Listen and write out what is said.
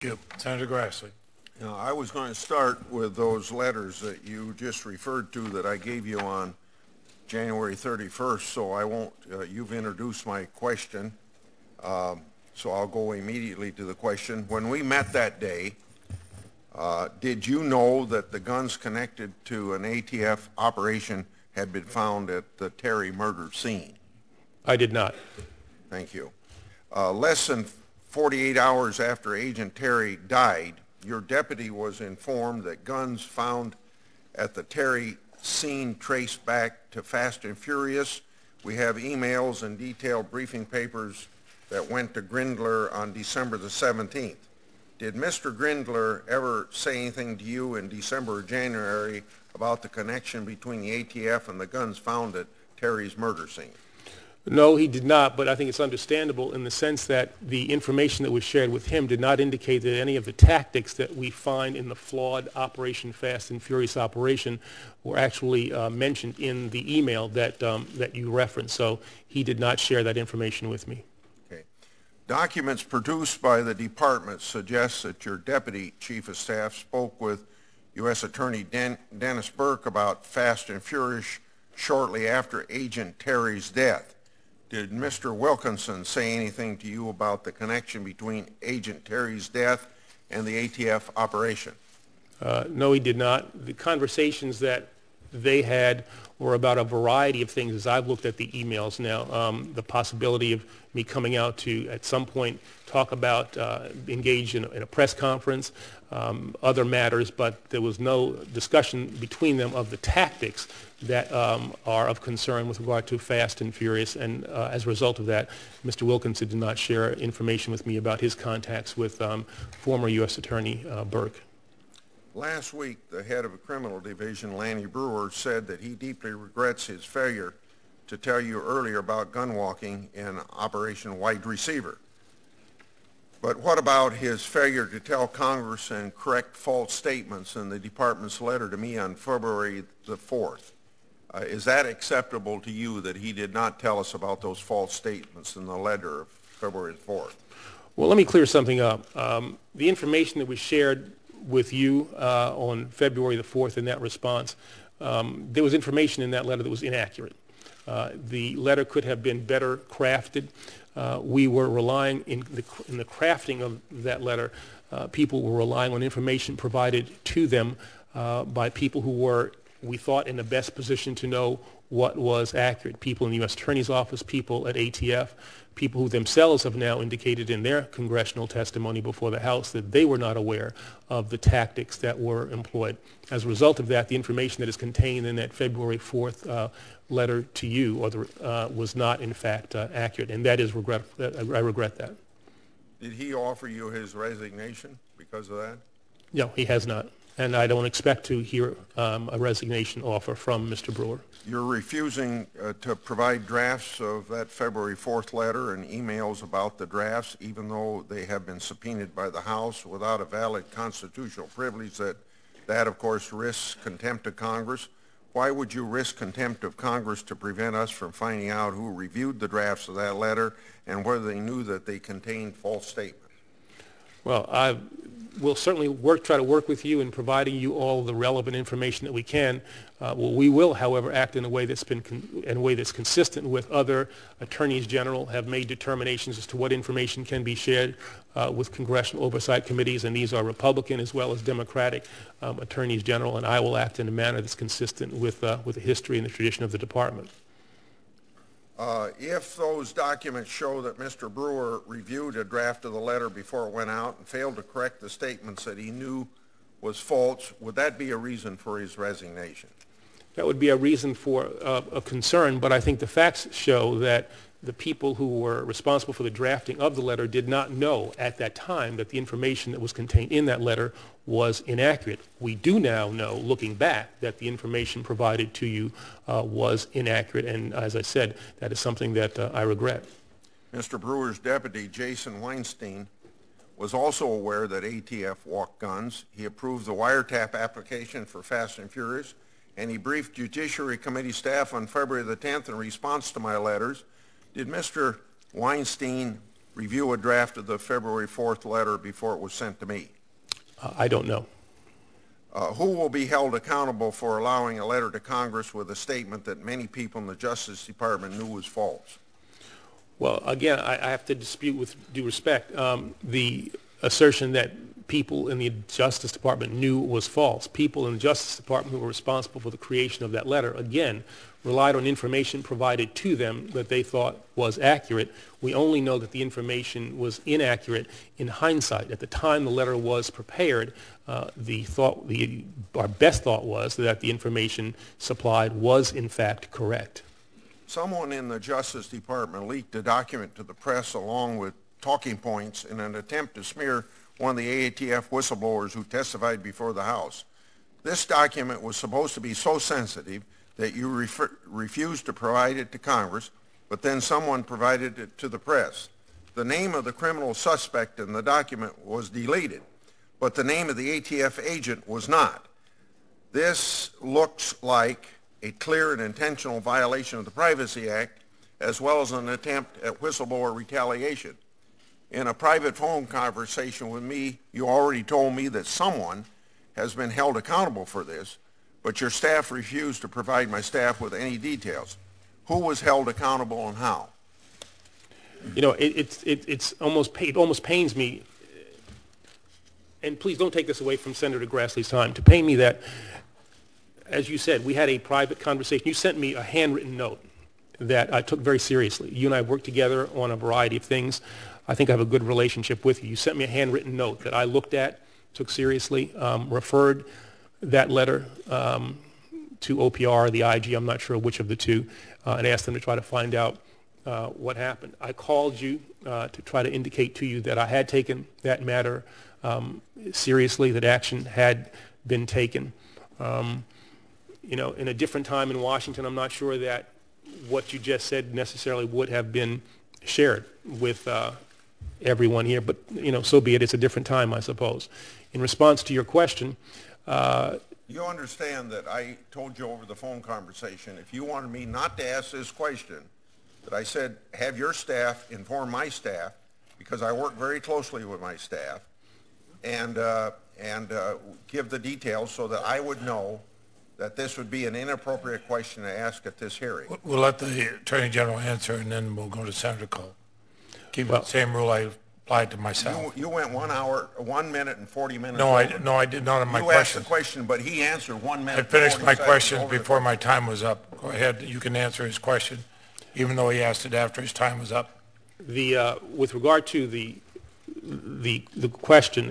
Yep. Senator Grassley. Now, I was going to start with those letters that you just referred to that I gave you on January 31st, so I won't, you've introduced my question, so I'll go immediately to the question. When we met that day, did you know that the guns connected to an ATF operation had been found at the Terry murder scene? I did not. Thank you. Less than 48 hours after Agent Terry died, your deputy was informed that guns found at the Terry scene traced back to Fast and Furious. We have emails and detailed briefing papers that went to Grindler on December the 17th. Did Mr. Grindler ever say anything to you in December or January about the connection between the ATF and the guns found at Terry's murder scene? No, he did not, but I think it's understandable in the sense that the information that was shared with him did not indicate that any of the tactics that we find in the flawed Operation Fast and Furious operation were actually mentioned in the email that, that you referenced. So he did not share that information with me. Okay. Documents produced by the department suggest that your deputy chief of staff spoke with U.S. Attorney Dennis Burke about Fast and Furious shortly after Agent Terry's death. Did Mr. Wilkinson say anything to you about the connection between Agent Terry's death and the ATF operation? No, he did not. The conversations that they had were about a variety of things as I've looked at the emails now. The possibility of me coming out to, at some point, talk about, engage in a press conference, other matters, but there was no discussion between them of the tactics that are of concern with regard to Fast and Furious, and as a result of that, Mr. Wilkinson did not share information with me about his contacts with former U.S. Attorney Burke. Last week, the head of a criminal division, Lanny Brewer, said that he deeply regrets his failure to tell you earlier about gun walking in Operation Wide Receiver. But what about his failure to tell Congress and correct false statements in the department's letter to me on February the 4th? Is that acceptable to you that he did not tell us about those false statements in the letter of February the 4th? Well, let me clear something up. The information that was shared with you on February the 4th in that response, there was information in that letter that was inaccurate. The letter could have been better crafted. We were relying in the crafting of that letter, people were relying on information provided to them by people who were, we thought, in the best position to know what was accurate. People in the U.S. Attorney's Office, people at ATF, people who themselves have now indicated in their congressional testimony before the House that they were not aware of the tactics that were employed. As a result of that, the information that is contained in that February 4th letter to you was not, in fact, accurate, and that is regretful. I regret that. Did he offer you his resignation because of that? No, he has not, and I don't expect to hear a resignation offer from Mr. Brewer. You're refusing to provide drafts of that February 4th letter and emails about the drafts, even though they have been subpoenaed by the House without a valid constitutional privilege that of course risks contempt of Congress. Why would you risk contempt of Congress to prevent us from finding out who reviewed the drafts of that letter and whether they knew that they contained false statements? Well, I will certainly try to work with you in providing you all the relevant information that we can. We will, however, act in a way that's consistent with other attorneys general have made determinations as to what information can be shared with congressional oversight committees, and these are Republican as well as Democratic attorneys general, and I will act in a manner that's consistent with the history and the tradition of the department. If those documents show that Mr. Brewer reviewed a draft of the letter before it went out and failed to correct the statements that he knew was false, would that be a reason for his resignation? That would be a reason for a concern, but I think the facts show that the people who were responsible for the drafting of the letter did not know at that time that the information that was contained in that letter was inaccurate. We do now know, looking back, that the information provided to you was inaccurate, and as I said, that is something that I regret. Mr. Brewer's deputy, Jason Weinstein, was also aware that ATF walked guns. He approved the wiretap application for Fast and Furious, and he briefed Judiciary Committee staff on February the 10th in response to my letters. Did Mr. Weinstein review a draft of the February 4th letter before it was sent to me? I don't know. Who will be held accountable for allowing a letter to Congress with a statement that many people in the Justice Department knew was false? Well, again, I have to dispute with due respect the assertion that people in the Justice Department knew was false. People in the Justice Department who were responsible for the creation of that letter, again, relied on information provided to them that they thought was accurate. We only know that the information was inaccurate in hindsight. At the time the letter was prepared, our best thought was that the information supplied was in fact correct. Someone in the Justice Department leaked a document to the press along with talking points in an attempt to smear one of the AATF whistleblowers who testified before the House. This document was supposed to be so sensitive that you refused to provide it to Congress, but then someone provided it to the press. The name of the criminal suspect in the document was deleted, but the name of the ATF agent was not. This looks like a clear and intentional violation of the Privacy Act, as well as an attempt at whistleblower retaliation. In a private phone conversation with me, you already told me that someone has been held accountable for this, but your staff refused to provide my staff with any details. Who was held accountable and how? You know, it almost pains me, and please don't take this away from Senator Grassley's time, to pain me that, as you said, we had a private conversation. You sent me a handwritten note that I took very seriously. You and I worked together on a variety of things. I think I have a good relationship with you. You sent me a handwritten note that I looked at, took seriously, referred that letter to OPR, the IG, I'm not sure which of the two, and asked them to try to find out what happened. I called you to try to indicate to you that I had taken that matter seriously, that action had been taken. You know, in a different time in Washington, I'm not sure that what you just said necessarily would have been shared with everyone here, but, you know, so be it. It's a different time, I suppose. In response to your question, you understand that I told you over the phone conversation, if you wanted me not to ask this question, that I said, have your staff inform my staff, because I work very closely with my staff, and give the details so that I would know that this would be an inappropriate question to ask at this hearing. We'll let the Attorney General answer, and then we'll go to Senator Cole. Keep the same rule I applied to myself. You went 1 minute and 40 minutes. No, I did not on my question. You asked the question, but he answered 1 minute. I finished my questions before my time was up. Go ahead. You can answer his question, even though he asked it after his time was up. With regard to the question,